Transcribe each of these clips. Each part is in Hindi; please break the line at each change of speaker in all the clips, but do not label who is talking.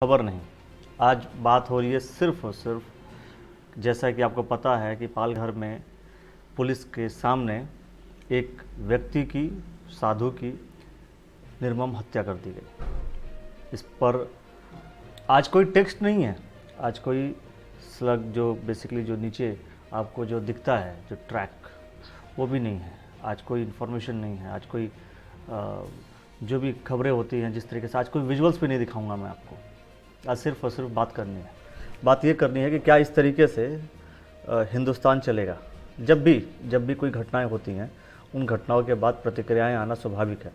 खबर नहीं। आज बात हो रही है सिर्फ और सिर्फ, जैसा कि आपको पता है कि पालघर में पुलिस के सामने एक व्यक्ति की, साधु की निर्मम हत्या कर दी गई। इस पर आज कोई टेक्स्ट नहीं है, आज कोई स्लग जो बेसिकली जो नीचे आपको जो दिखता है, जो ट्रैक, वो भी नहीं है। आज कोई इन्फॉर्मेशन नहीं है, आज कोई जो भी खबरें होती हैं जिस तरीके से, आज कोई विजुअल्स भी नहीं दिखाऊंगा मैं आपको। आज सिर्फ और सिर्फ बात करनी है। बात ये करनी है कि क्या इस तरीके से हिंदुस्तान चलेगा। जब भी कोई घटनाएं होती हैं, उन घटनाओं के बाद प्रतिक्रियाएं आना स्वाभाविक है।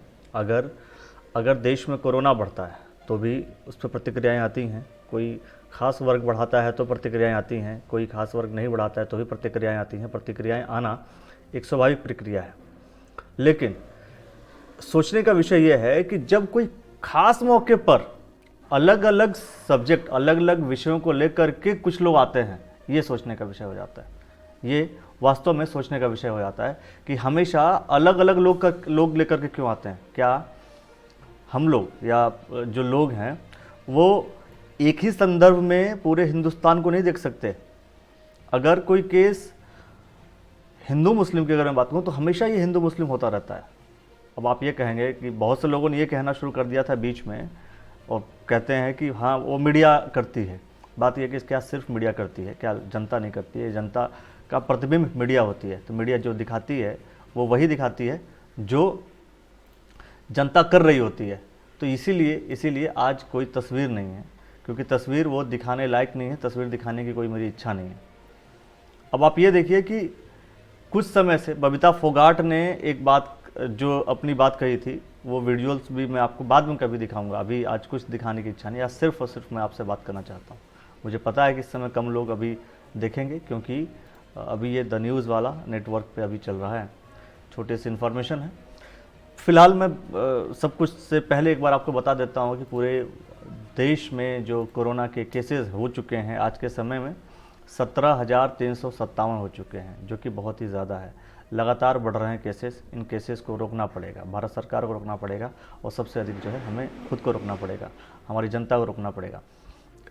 अगर देश में कोरोना बढ़ता है तो भी उस पर प्रतिक्रियाएं आती हैं। कोई ख़ास वर्ग बढ़ाता है तो प्रतिक्रियाएं आती हैं, कोई ख़ास वर्ग नहीं बढ़ाता है तो भी प्रतिक्रियाएं आती हैं। प्रतिक्रियाएं आना एक स्वाभाविक प्रक्रिया है। लेकिन सोचने का विषय यह है कि जब कोई खास मौके पर अलग अलग सब्जेक्ट, अलग अलग विषयों को लेकर के कुछ लोग आते हैं, ये सोचने का विषय हो जाता है। ये वास्तव में सोचने का विषय हो जाता है कि हमेशा अलग अलग लोग लेकर के क्यों आते हैं। क्या हम लोग या जो लोग हैं वो एक ही संदर्भ में पूरे हिंदुस्तान को नहीं देख सकते। अगर कोई केस हिंदू मुस्लिम की अगर मैं बात करूँ तो हमेशा ये हिंदू मुस्लिम होता रहता है। अब आप ये कहेंगे कि बहुत से लोगों ने ये कहना शुरू कर दिया था बीच में, और कहते हैं कि हाँ वो मीडिया करती है। बात यह कि क्या सिर्फ मीडिया करती है, क्या जनता नहीं करती है? जनता का प्रतिबिंब मीडिया होती है। तो मीडिया जो दिखाती है वो वही दिखाती है जो जनता कर रही होती है। तो इसीलिए आज कोई तस्वीर नहीं है, क्योंकि तस्वीर वो दिखाने लायक नहीं है। तस्वीर दिखाने की कोई मेरी इच्छा नहीं है। अब आप ये देखिए कि कुछ समय से बबीता फोगाट ने एक बात, जो अपनी बात कही थी, वो वीडियोस भी मैं आपको बाद में कभी दिखाऊंगा। अभी आज कुछ दिखाने की इच्छा नहीं। आज सिर्फ और सिर्फ मैं आपसे बात करना चाहता हूँ। मुझे पता है कि इस समय कम लोग अभी देखेंगे, क्योंकि अभी ये द न्यूज़ वाला नेटवर्क पे अभी चल रहा है। छोटे से इन्फॉर्मेशन है। फ़िलहाल मैं सब कुछ से पहले एक बार आपको बता देता हूँ कि पूरे देश में जो कोरोना के केसेस हो चुके हैं आज के समय में 17,357 हो चुके हैं, जो कि बहुत ही ज़्यादा है। लगातार बढ़ रहे हैं केसेस। इन केसेस को रोकना पड़ेगा, भारत सरकार को रोकना पड़ेगा, और सबसे अधिक जो है हमें खुद को रोकना पड़ेगा, हमारी जनता को रोकना पड़ेगा।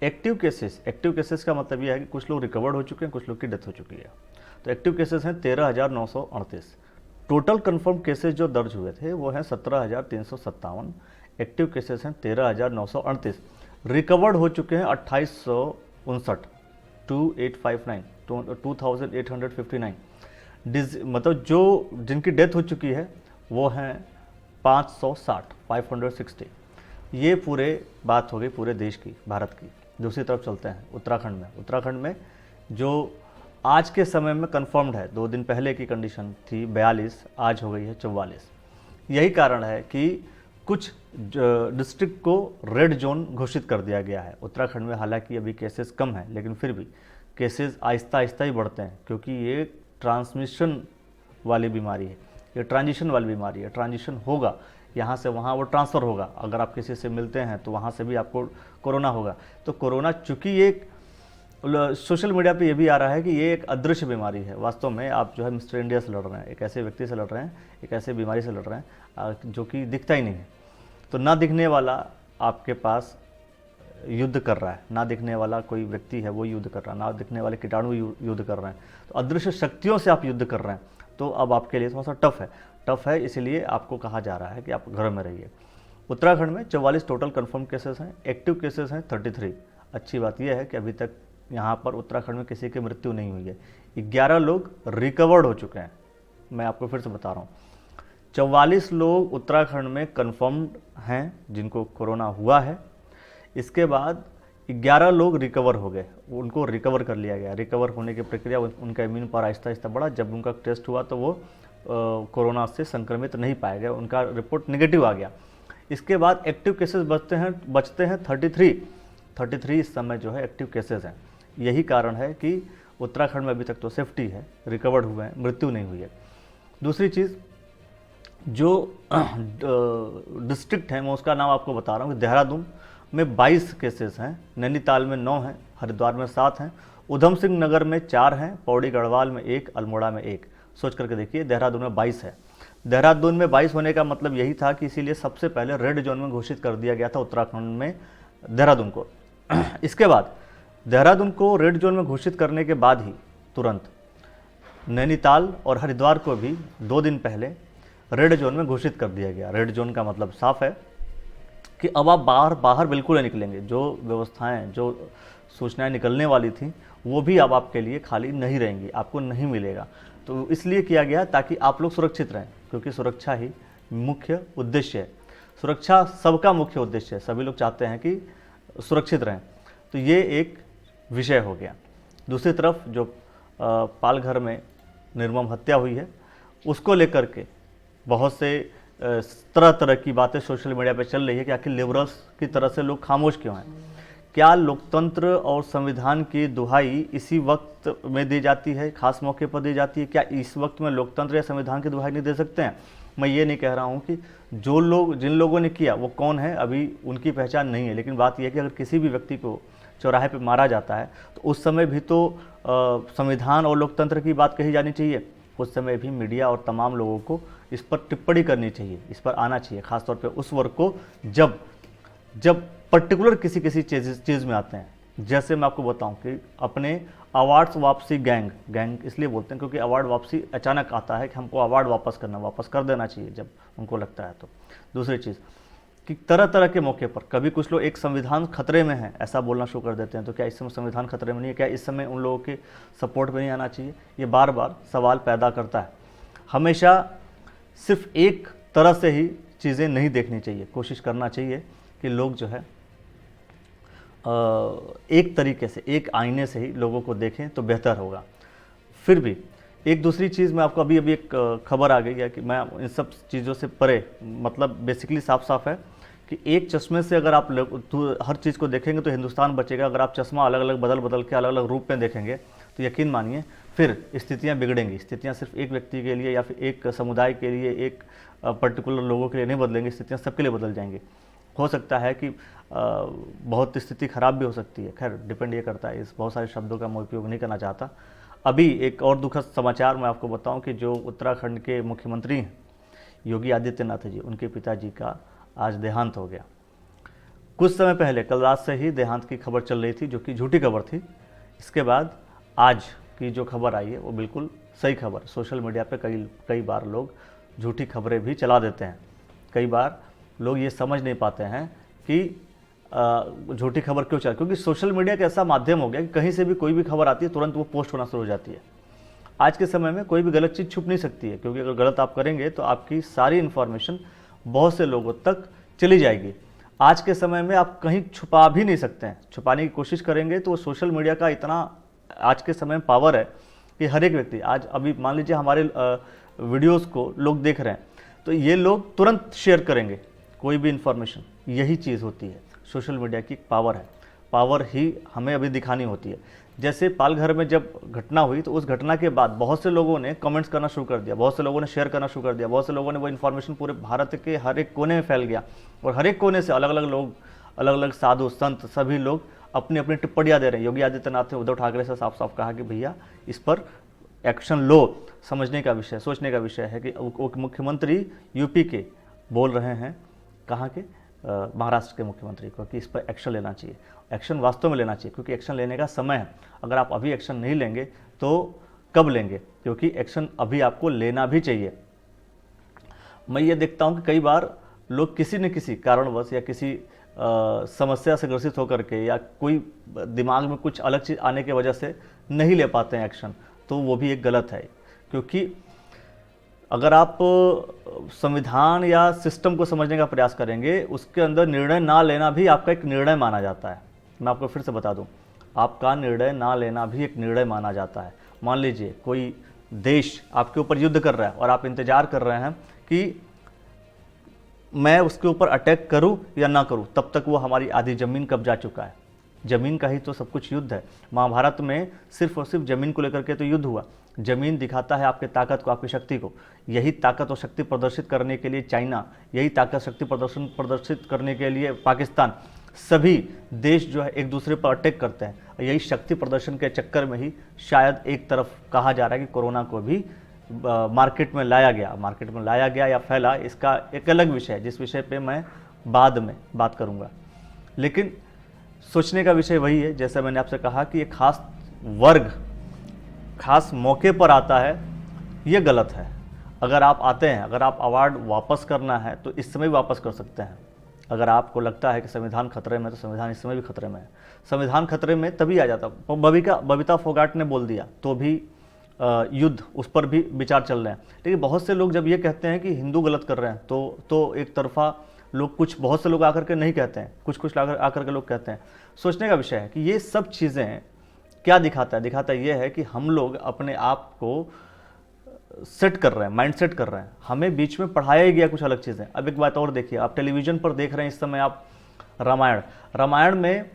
एक्टिव केसेस का मतलब यह है कि कुछ लोग रिकवर्ड हो चुके हैं, कुछ लोग की डेथ हो चुकी है। तो एक्टिव केसेस हैं 13,938। टोटल कन्फर्म केसेस जो दर्ज हुए थे वो हैं 17,357। एक्टिव केसेस हैं 13,938। रिकवर्ड हो चुके हैं 2,859, 2859। मतलब जो जिनकी डेथ हो चुकी है वो हैं 560, 560। ये पूरे बात हो गई पूरे देश की, भारत की। दूसरी तरफ चलते हैं उत्तराखंड में जो आज के समय में कंफर्म्ड है, 2 दिन पहले की कंडीशन थी 42, आज हो गई है 44। यही कारण है कि कुछ डिस्ट्रिक्ट को रेड जोन घोषित कर दिया गया है उत्तराखंड में। हालांकि अभी केसेस कम हैं, लेकिन फिर भी केसेस आहिस्ता आहिस्ता ही बढ़ते हैं, क्योंकि ये ट्रांसमिशन वाली बीमारी है, ये ट्रांजिशन वाली बीमारी है। ट्रांजिशन होगा, यहाँ से वहाँ वो ट्रांसफ़र होगा। अगर आप किसी से मिलते हैं तो वहाँ से भी आपको कोरोना होगा। तो कोरोना चूँकि ये सोशल मीडिया पे ये भी आ रहा है कि ये एक अदृश्य बीमारी है। वास्तव में आप जो है मिस्टर इंडिया से लड़ रहे हैं, एक ऐसे व्यक्ति से लड़ रहे हैं, एक ऐसे बीमारी से लड़ रहे हैं जो कि दिखता ही नहीं है। तो ना दिखने वाला आपके पास युद्ध कर रहा है, ना दिखने वाला कोई व्यक्ति है वो युद्ध कर रहा है, ना दिखने वाले कीटाणु युद्ध कर रहे हैं। तो अदृश्य शक्तियों से आप युद्ध कर रहे हैं। तो अब आपके लिए थोड़ा सा टफ है, इसीलिए आपको कहा जा रहा है कि आप घर में रहिए। उत्तराखंड में 44 टोटल कंफर्म केसेस हैं, एक्टिव केसेस हैं 33। अच्छी बात यह है कि अभी तक यहाँ पर उत्तराखंड में किसी की मृत्यु नहीं हुई है। 11 लोग रिकवर्ड हो चुके हैं। मैं आपको फिर से बता रहा हूँ, 44 लोग उत्तराखंड में कन्फर्म्ड हैं जिनको कोरोना हुआ है। इसके बाद 11 लोग रिकवर हो गए, उनको रिकवर कर लिया गया। रिकवर होने की प्रक्रिया, उनका इम्यून पावर आहिस्ता आहिस्ता बढ़ा। जब उनका टेस्ट हुआ तो वो कोरोना से संक्रमित नहीं पाया गया, उनका रिपोर्ट नेगेटिव आ गया। इसके बाद एक्टिव केसेस बचते हैं 33 इस समय जो है एक्टिव केसेस हैं। यही कारण है कि उत्तराखंड में अभी तक तो सेफ्टी है, रिकवर्ड हुए हैं, मृत्यु नहीं हुई है। दूसरी चीज़, जो डिस्ट्रिक्ट है मैं उसका नाम आपको बता रहा हूँ कि देहरादून में 22 केसेस हैं, नैनीताल में 9 हैं, हरिद्वार में 7 हैं, उधम सिंह नगर में 4 हैं, पौड़ी गढ़वाल में 1, अल्मोड़ा में 1। सोच करके देखिए, देहरादून में 22 है। देहरादून में 22 होने का मतलब यही था कि इसीलिए सबसे पहले रेड जोन में घोषित कर दिया गया था उत्तराखंड में देहरादून को। इसके बाद देहरादून को रेड जोन में घोषित करने के बाद ही तुरंत नैनीताल और हरिद्वार को भी 2 दिन पहले रेड जोन में घोषित कर दिया गया। रेड जोन का मतलब साफ है कि अब आप बाहर बिल्कुल नहीं निकलेंगे। जो व्यवस्थाएं, जो सूचनाएं निकलने वाली थी वो भी अब आपके लिए खाली नहीं रहेंगी, आपको नहीं मिलेगा। तो इसलिए किया गया ताकि आप लोग सुरक्षित रहें, क्योंकि सुरक्षा ही मुख्य उद्देश्य है। सुरक्षा सबका मुख्य उद्देश्य है, सभी लोग चाहते हैं कि सुरक्षित रहें। तो ये एक विषय हो गया। दूसरी तरफ जो पालघर में निर्मम हत्या हुई है उसको लेकर के बहुत से तरह तरह की बातें सोशल मीडिया पे चल रही है कि आखिर लिबरल्स की तरह से लोग खामोश क्यों हैं। क्या लोकतंत्र और संविधान की दुहाई इसी वक्त में दी जाती है, खास मौके पर दी जाती है? क्या इस वक्त में लोकतंत्र या संविधान की दुहाई नहीं दे सकते हैं? मैं ये नहीं कह रहा हूँ कि जिन लोगों ने किया वो कौन है, अभी उनकी पहचान नहीं है। लेकिन बात यह है कि अगर किसी भी व्यक्ति को चौराहे पे मारा जाता है तो उस समय भी तो संविधान और लोकतंत्र की बात कही जानी चाहिए। उस समय भी मीडिया और तमाम लोगों को इस पर टिप्पणी करनी चाहिए, इस पर आना चाहिए, खासतौर पे उस वर्ग को जब पर्टिकुलर किसी चीज़ में आते हैं। जैसे मैं आपको बताऊं कि अपने अवार्ड्स वापसी गैंग इसलिए बोलते हैं क्योंकि अवार्ड वापसी अचानक आता है कि हमको अवार्ड वापस कर देना चाहिए जब उनको लगता है। तो दूसरी चीज़ कि तरह तरह के मौके पर कभी कुछ लोग एक संविधान खतरे में है ऐसा बोलना शुरू कर देते हैं। तो क्या इस समय संविधान खतरे में नहीं है? क्या इस समय उन लोगों के सपोर्ट में नहीं आना चाहिए? ये बार बार सवाल पैदा करता है। हमेशा सिर्फ एक तरह से ही चीज़ें नहीं देखनी चाहिए, कोशिश करना चाहिए कि लोग जो है एक तरीके से, एक आईने से ही लोगों को देखें तो बेहतर होगा। फिर भी एक दूसरी चीज़ मैं आपको अभी एक खबर आ गई है कि मैं इन सब चीज़ों से परे, मतलब बेसिकली साफ है कि एक चश्मे से अगर आप हर चीज़ को देखेंगे तो हिंदुस्तान बचेगा। अगर आप चश्मा अलग अलग बदल के अलग अलग रूप में देखेंगे तो यकीन मानिए फिर स्थितियाँ बिगड़ेंगी। स्थितियाँ सिर्फ एक व्यक्ति के लिए या फिर एक समुदाय के लिए, एक पर्टिकुलर लोगों के लिए नहीं बदलेंगी, स्थितियाँ सबके लिए बदल जाएंगी। हो सकता है कि बहुत स्थिति खराब भी हो सकती है। खैर डिपेंड ये करता है, इस बहुत सारे शब्दों का मैं उपयोग नहीं करना चाहता। अभी एक और दुखद समाचार मैं आपको बताऊं कि जो उत्तराखंड के मुख्यमंत्री हैं योगी आदित्यनाथ जी, उनके पिताजी का आज देहांत हो गया। कुछ समय पहले कल रात से ही देहांत की खबर चल रही थी जो कि झूठी खबर थी। इसके बाद आज की जो खबर आई है वो बिल्कुल सही खबर। सोशल मीडिया पे कई बार लोग झूठी खबरें भी चला देते हैं। कई बार लोग ये समझ नहीं पाते हैं कि झूठी खबर क्यों चला, क्योंकि सोशल मीडिया का ऐसा माध्यम हो गया कि कहीं से भी कोई भी खबर आती है तुरंत वो पोस्ट होना शुरू हो जाती है। आज के समय में कोई भी गलत चीज़ छुप नहीं सकती है, क्योंकि अगर गलत आप करेंगे तो आपकी सारी इन्फॉर्मेशन बहुत से लोगों तक चली जाएगी। आज के समय में आप कहीं छुपा भी नहीं सकते हैं। छुपाने की कोशिश करेंगे तो सोशल मीडिया का इतना आज के समय में पावर है कि हर एक व्यक्ति, आज अभी मान लीजिए हमारे वीडियोज़ को लोग देख रहे हैं तो ये लोग तुरंत शेयर करेंगे कोई भी इन्फॉर्मेशन। यही चीज़ होती है, सोशल मीडिया की पावर है। पावर ही हमें अभी दिखानी होती है। जैसे पालघर में जब घटना हुई तो उस घटना के बाद बहुत से लोगों ने कमेंट्स करना शुरू कर दिया, बहुत से लोगों ने शेयर करना शुरू कर दिया, बहुत से लोगों ने वो इन्फॉर्मेशन पूरे भारत के हर एक कोने में फैल गया और हर एक कोने से अलग अलग लोग, अलग अलग साधु संत, सभी लोग अपनी अपनी टिप्पणियाँ दे रहे हैं। योगी आदित्यनाथ ने उद्धव ठाकरे से साफ साफ कहा कि भैया इस पर एक्शन लो। समझने का विषय, सोचने का विषय है कि मुख्यमंत्री यूपी के बोल रहे हैं, कहाँ के, महाराष्ट्र के मुख्यमंत्री को, कि इस पर एक्शन लेना चाहिए। एक्शन वास्तव में लेना चाहिए क्योंकि एक्शन लेने का समय है। अगर आप अभी एक्शन नहीं लेंगे तो कब लेंगे, क्योंकि एक्शन अभी आपको लेना भी चाहिए। मैं ये देखता हूँ कि कई बार लोग किसी न किसी कारणवश या किसी समस्या से ग्रसित होकर के या कोई दिमाग में कुछ अलग चीज़ आने की वजह से नहीं ले पाते हैं एक्शन, तो वो भी एक गलत है। क्योंकि अगर आप संविधान या सिस्टम को समझने का प्रयास करेंगे, उसके अंदर निर्णय ना लेना भी आपका एक निर्णय माना जाता है। मैं आपको फिर से बता दूं, आपका निर्णय ना लेना भी एक निर्णय माना जाता है। मान लीजिए कोई देश आपके ऊपर युद्ध कर रहा है और आप इंतजार कर रहे हैं कि मैं उसके ऊपर अटैक करूं या ना करूं, तब तक वो हमारी आधी ज़मीन कब्जा चुका है। ज़मीन का ही तो सब कुछ युद्ध है। महाभारत में सिर्फ और सिर्फ ज़मीन को लेकर के तो युद्ध हुआ। ज़मीन दिखाता है आपके ताकत को, आपकी शक्ति को। यही ताकत और शक्ति प्रदर्शित करने के लिए चाइना, यही ताकत शक्ति प्रदर्शित करने के लिए पाकिस्तान, सभी देश जो है एक दूसरे पर अटैक करते हैं। यही शक्ति प्रदर्शन के चक्कर में ही शायद एक तरफ कहा जा रहा है कि कोरोना को भी मार्केट में लाया गया या फैला। इसका एक अलग विषय है जिस विषय पे मैं बाद में बात करूंगा। लेकिन सोचने का विषय वही है, जैसे मैंने आपसे कहा कि एक खास वर्ग खास मौके पर आता है, ये गलत है। अगर आप आते हैं, अगर आप अवार्ड वापस करना है तो इस समय भी वापस कर सकते हैं। अगर आपको लगता है कि संविधान खतरे में, तो संविधान इस समय भी खतरे में है। संविधान खतरे में तभी आ जाता, बबीता फोगाट ने बोल दिया तो भी युद्ध, उस पर भी विचार चल रहे हैं। लेकिन बहुत से लोग जब ये कहते हैं कि हिंदू गलत कर रहे हैं, तो एक तरफा लोग, बहुत से लोग आकर के नहीं कहते हैं, कुछ आकर के लोग कहते हैं। सोचने का विषय है कि ये सब चीज़ें क्या दिखाता है? दिखाता ये है कि हम लोग अपने आप को सेट कर रहे हैं, माइंड सेट कर रहे हैं। हमें बीच में पढ़ाया ही गया कुछ अलग चीज़ें। अब एक बात और देखिए, आप टेलीविज़न पर देख रहे हैं इस समय आप रामायण में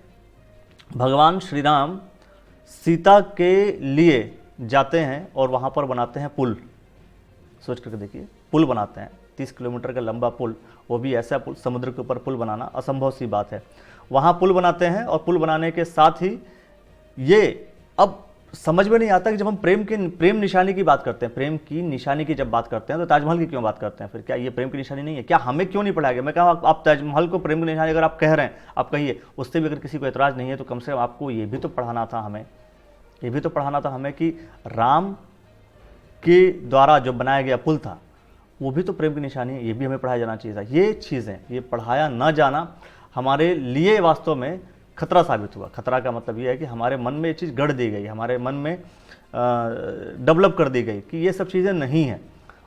भगवान श्री राम सीता के लिए जाते हैं और वहाँ पर बनाते हैं पुल। सोच करके देखिए, पुल बनाते हैं, 30 किलोमीटर का लंबा पुल, वो भी ऐसा पुल, समुद्र के ऊपर पुल बनाना असंभव सी बात है। वहाँ पुल बनाते हैं और पुल बनाने के साथ ही ये अब समझ में नहीं आता कि जब हम प्रेम निशानी की बात करते हैं, प्रेम की निशानी की जब बात करते हैं तो ताजमहल की क्यों बात करते हैं? फिर क्या ये प्रेम की निशानी नहीं है? क्या हमें क्यों नहीं पढ़ाया गया? मैं कहूँ आप ताजमहल को प्रेम की निशानी अगर आप कह रहे हैं, आप कहिए, उससे भी अगर किसी को एतराज़ नहीं है तो कम से कम आपको ये भी तो पढ़ाना था हमें, ये भी तो पढ़ाना था हमें कि राम के द्वारा जो बनाया गया पुल था वो भी तो प्रेम की निशानी है, ये भी हमें पढ़ाया जाना चाहिए था। ये चीज़ें, ये पढ़ाया न जाना हमारे लिए वास्तव में खतरा साबित हुआ। खतरा का मतलब ये है कि हमारे मन में ये चीज़ गढ़ दी गई, हमारे मन में डेवलप कर दी गई कि ये सब चीज़ें नहीं हैं।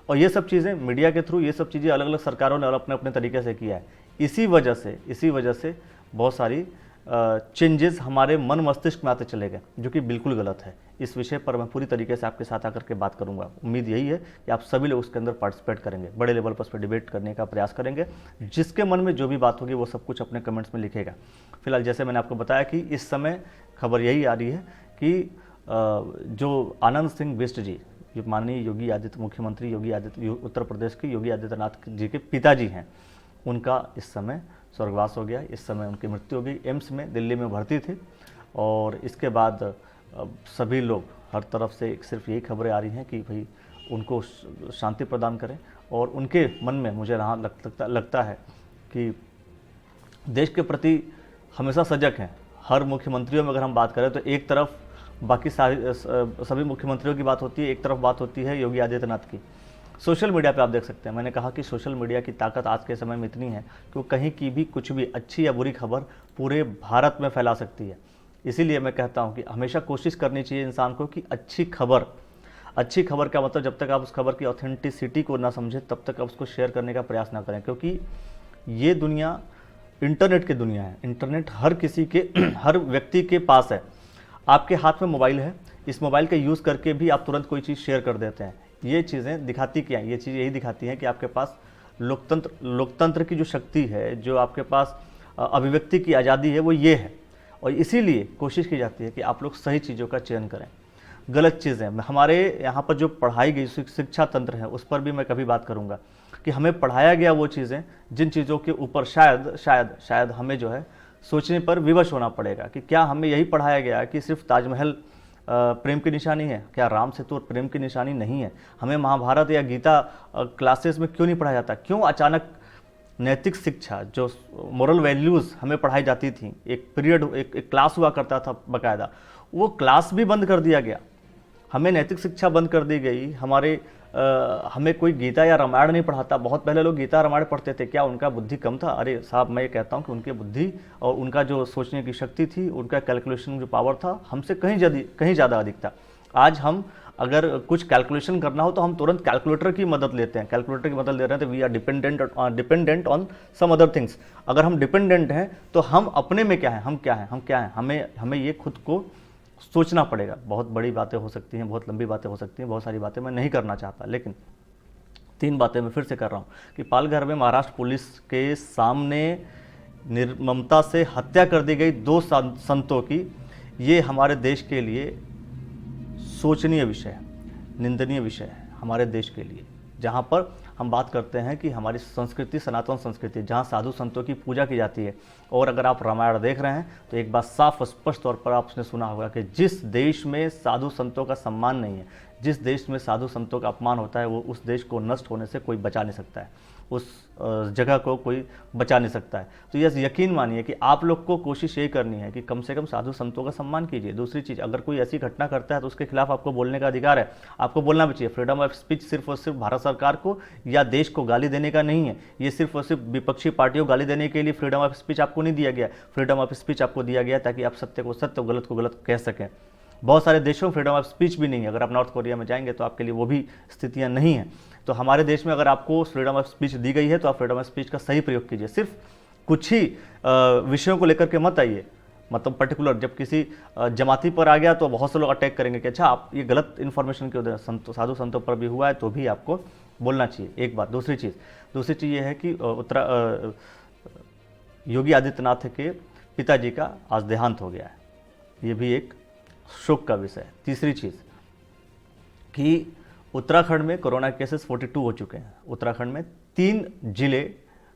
और ये सब चीज़ें मीडिया के थ्रू, ये सब चीज़ें अलग अलग सरकारों ने अपने अपने तरीके से किया है। इसी वजह से बहुत सारी चेंजेस हमारे मन मस्तिष्क में आते चले गए, जो कि बिल्कुल गलत है। इस विषय पर मैं पूरी तरीके से आपके साथ आकर के बात करूंगा। उम्मीद यही है कि आप सभी लोग उसके अंदर पार्टिसिपेट करेंगे, बड़े लेवल पर उस पर डिबेट करने का प्रयास करेंगे। जिसके मन में जो भी बात होगी वो सब कुछ अपने कमेंट्स में लिखेगा। फिलहाल जैसे मैंने आपको बताया कि इस समय खबर यही आ रही है कि जो आनंद सिंह बिष्ट जी, जो माननीय योगी आदित्य, मुख्यमंत्री योगी आदित्य, उत्तर प्रदेश के योगी आदित्यनाथ जी के पिताजी हैं, उनका इस समय स्वर्गवास हो गया। इस समय उनकी मृत्यु हो गई। एम्स में दिल्ली में भर्ती थे। और इसके बाद सभी लोग, हर तरफ से सिर्फ यही खबरें आ रही हैं कि भाई उनको शांति प्रदान करें। और उनके मन में मुझे लगता है कि देश के प्रति हमेशा सजग हैं। हर मुख्यमंत्रियों में अगर हम बात करें तो एक तरफ बाकी सभी मुख्यमंत्रियों की बात होती है, एक तरफ बात होती है योगी आदित्यनाथ की। सोशल मीडिया पे आप देख सकते हैं, मैंने कहा कि सोशल मीडिया की ताकत आज के समय में इतनी है कि वो कहीं की भी कुछ भी अच्छी या बुरी खबर पूरे भारत में फैला सकती है। इसीलिए मैं कहता हूं कि हमेशा कोशिश करनी चाहिए इंसान को कि अच्छी खबर का मतलब जब तक आप उस खबर की ऑथेंटिसिटी को ना समझें तब तक आप उसको शेयर करने का प्रयास ना करें। क्योंकि ये दुनिया इंटरनेट की दुनिया है। इंटरनेट हर किसी के, हर व्यक्ति के पास है। आपके हाथ में मोबाइल है, इस मोबाइल का यूज़ करके भी आप तुरंत कोई चीज़ शेयर कर देते हैं। ये चीज़ें दिखाती क्या हैं? ये चीज़ यही दिखाती हैं कि आपके पास लोकतंत्र की जो शक्ति है, जो आपके पास अभिव्यक्ति की आज़ादी है, वो ये है। और इसीलिए कोशिश की जाती है कि आप लोग सही चीज़ों का चयन करें। गलत चीज़ें, हमारे यहाँ पर जो पढ़ाई गई शिक्षा तंत्र है, उस पर भी मैं कभी बात करूँगा कि हमें पढ़ाया गया वो चीज़ें जिन चीज़ों के ऊपर शायद हमें जो है सोचने पर विवश होना पड़ेगा कि क्या हमें यही पढ़ाया गया कि सिर्फ ताजमहल प्रेम की निशानी है? क्या राम सेतु प्रेम की निशानी नहीं है? हमें महाभारत या गीता क्लासेस में क्यों नहीं पढ़ाया जाता? क्यों अचानक नैतिक शिक्षा, जो मोरल वैल्यूज़ हमें पढ़ाई जाती थी, एक पीरियड, एक क्लास हुआ करता था बाकायदा, वो क्लास भी बंद कर दिया गया। हमें नैतिक शिक्षा बंद कर दी गई। हमें कोई गीता या रामायण नहीं पढ़ाता। बहुत पहले लोग गीता रामायण पढ़ते थे, क्या उनका बुद्धि कम था? अरे साहब, मैं ये कहता हूँ कि उनकी बुद्धि और उनका जो सोचने की शक्ति थी, उनका कैलकुलेशन जो पावर था, हमसे कहीं ज़्यादा अधिक था। आज हम अगर कुछ कैलकुलेशन करना हो तो हम तुरंत कैलकुलेटर की मदद लेते हैं। कैलकुलेटर की मदद ले रहे हैं तो we are dependent on some other things. अगर हम डिपेंडेंट हैं तो हम अपने में क्या है, हम क्या हैं, हमें ये खुद को सोचना पड़ेगा। बहुत बड़ी बातें हो सकती हैं, बहुत लंबी बातें हो सकती हैं, बहुत सारी बातें मैं नहीं करना चाहता, लेकिन 3 बातें मैं फिर से कर रहा हूँ कि पालघर में महाराष्ट्र पुलिस के सामने निर्ममता से हत्या कर दी गई 2 संतों की। ये हमारे देश के लिए सोचनीय विषय है, निंदनीय विषय है हमारे देश के लिए, जहाँ पर हम बात करते हैं कि हमारी संस्कृति सनातन संस्कृति, जहाँ साधु संतों की पूजा की जाती है। और अगर आप रामायण देख रहे हैं तो एक बात साफ स्पष्ट तौर पर आपने सुना होगा कि जिस देश में साधु संतों का सम्मान नहीं है, जिस देश में साधु संतों का अपमान होता है, वो उस देश को नष्ट होने से कोई बचा नहीं सकता है। उस जगह को कोई बचा नहीं सकता है। तो यस, यकीन मानिए कि आप लोग को कोशिश यही करनी है कि कम से कम साधु संतों का सम्मान कीजिए। दूसरी चीज़, अगर कोई ऐसी घटना करता है तो उसके खिलाफ आपको बोलने का अधिकार है, आपको बोलना भी चाहिए। फ्रीडम ऑफ स्पीच सिर्फ और सिर्फ भारत सरकार को या देश को गाली देने का नहीं है, ये सिर्फ और सिर्फ विपक्षी पार्टियों को गाली देने के लिए फ्रीडम ऑफ स्पीच आपको नहीं दिया गया। फ्रीडम ऑफ स्पीच आपको दिया गया ताकि आप सत्य को सत्य, गलत को गलत कह सकें। बहुत सारे देशों में फ्रीडम ऑफ स्पीच भी नहीं है। अगर आप नॉर्थ कोरिया में जाएंगे तो आपके लिए वो भी स्थितियां नहीं हैं। तो हमारे देश में अगर आपको फ्रीडम ऑफ स्पीच दी गई है तो आप फ्रीडम ऑफ स्पीच का सही प्रयोग कीजिए। सिर्फ कुछ ही विषयों को लेकर के मत आइए, मतलब पर्टिकुलर जब किसी जमाती पर आ गया तो बहुत से लोग अटैक करेंगे कि अच्छा आप ये गलत इन्फॉर्मेशन क्यों दे, साधु संतों पर भी हुआ है तो भी आपको बोलना चाहिए, एक बात। दूसरी चीज़ ये है कि योगी आदित्यनाथ के पिताजी का आज देहांत हो गया है, ये भी एक शोक का विषय है। तीसरी चीज़ कि उत्तराखंड में कोरोना केसेस 42 हो चुके हैं। उत्तराखंड में 3 जिले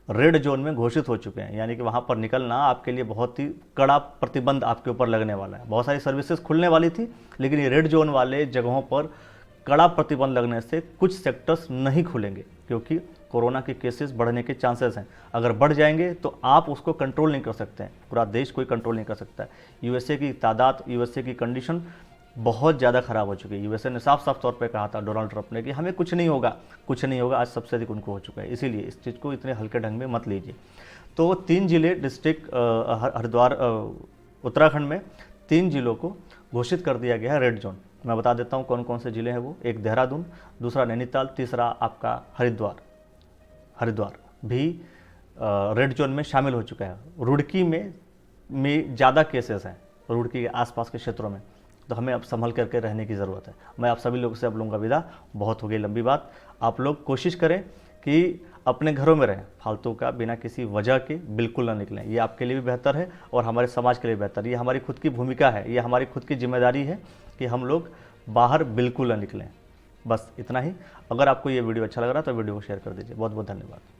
रेड जोन में घोषित हो चुके हैं, यानी कि वहाँ पर निकलना आपके लिए बहुत ही कड़ा प्रतिबंध आपके ऊपर लगने वाला है। बहुत सारी सर्विसेज खुलने वाली थी, लेकिन ये रेड जोन वाले जगहों पर कड़ा प्रतिबंध लगने से कुछ सेक्टर्स नहीं खुलेंगे, क्योंकि कोरोना के केसेस बढ़ने के चांसेस हैं। अगर बढ़ जाएंगे तो आप उसको कंट्रोल नहीं कर सकते हैं, पूरा देश कोई कंट्रोल नहीं कर सकता है। यूएसए की तादाद, यूएसए की कंडीशन बहुत ज़्यादा ख़राब हो चुकी है। यूएसए ने साफ साफ तौर पे कहा था, डोनाल्ड ट्रंप ने, कि हमें कुछ नहीं होगा। आज सबसे अधिक उनको हो चुका है। इसीलिए इस चीज़ को इतने हल्के ढंग में मत लीजिए। तो 3 जिले डिस्ट्रिक्ट हरिद्वार उत्तराखंड में 3 जिलों को घोषित कर दिया गया है रेड जोन। मैं बता देता हूँ कौन कौन से जिले हैं वो। एक देहरादून, दूसरा नैनीताल, तीसरा आपका हरिद्वार भी रेड जोन में शामिल हो चुका है। रुड़की में ज़्यादा केसेस हैं, रुड़की के आसपास के क्षेत्रों में, तो हमें अब संभल करके रहने की ज़रूरत है। मैं आप सभी लोगों से अब लूँगा विदा, बहुत हो गई लंबी बात। आप लोग कोशिश करें कि अपने घरों में रहें, फालतू का बिना किसी वजह के बिल्कुल ना निकलें। ये आपके लिए भी बेहतर है और हमारे समाज के लिए बेहतर। ये हमारी खुद की भूमिका है, ये हमारी खुद की जिम्मेदारी है कि हम लोग बाहर बिल्कुल ना निकलें। बस इतना ही। अगर आपको ये वीडियो अच्छा लग रहा है तो वीडियो को शेयर कर दीजिए। बहुत बहुत धन्यवाद।